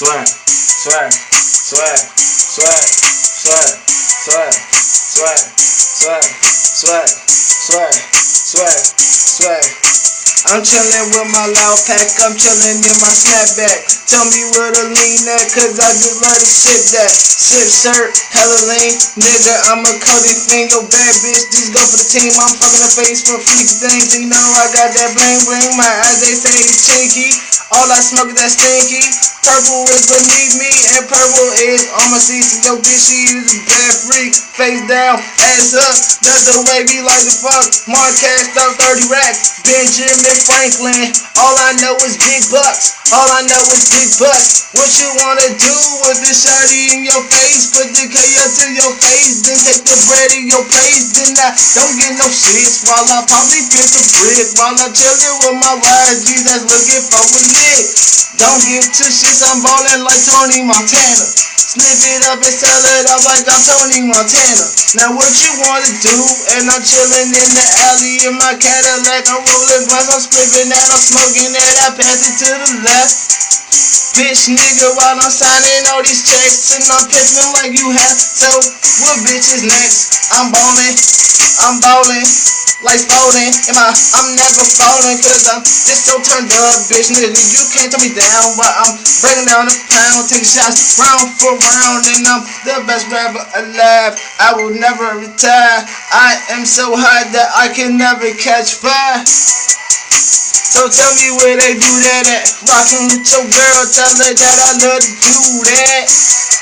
Swag, swag, swag, swag, swag, swag, swag, swag, swag, swag, swag, swag. I'm chillin' with my loud pack, I'm chillin' in my snapback. Tell me where to lean at, cause I just love to sip that. Sip, sir, hella lean, nigga, I'm a Cody fiend. Yo, bad bitch, just go for the team. I'm fucking the face for freak things. You know I got that bling bling, my eyes they say it's chinky. All I smoke is that stinky. Purple is beneath me, and purple is on my seats. Yo, bitch, she is a bad freak. Face down, ass up, that's the way we like to fuck. Marquez, stuff 30 racks. Benjamin Franklin, all I know is big bucks. All I know is big bucks. What you wanna do with this shawty in your face? Put the K up to your face, then take the bread in your place. Then I don't get no shits while I probably feel the brick. While I'm chillin' with my YGs that's looking for a lick. Don't give two shits, I'm ballin' like Tony Montana. Snip it up and sell it up like I'm Tony Montana. Now what you wanna do? And I'm chillin' in the alley in my Cadillac. I'm rollin' blunts, I'm spliffin' that, I'm smoking that, I pass it to the left. Bitch nigga, while I'm signing all these checks, and I'm pissing like you have. So what bitch is next? I'm ballin', like folding. I'm never falling, cause I'm just so turned up, bitch nigga. You can't tell me down while I'm breaking down the pound, taking shots round for round, and I'm the best rapper alive. I will never retire. I am so hot that I can never catch fire. So tell me where they do that at. Rockin' with your girl, tell her that I love to do that.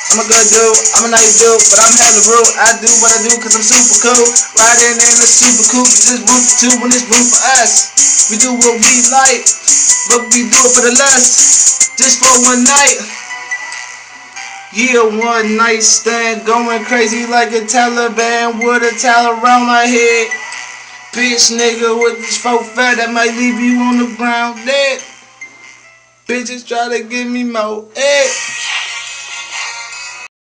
I'm a good dude, I'm a nice dude, but I'm hella rude. I do what I do cause I'm super cool. Riding in a super coupe, there's room for two and there's room for us. We do what we like, but we do it for the lust. Just for one night. Yeah, one night stand, going crazy like a Taliban with a towel around my head. Bitch nigga with this faux fat that might leave you on the ground dead. Bitches try to give me more head.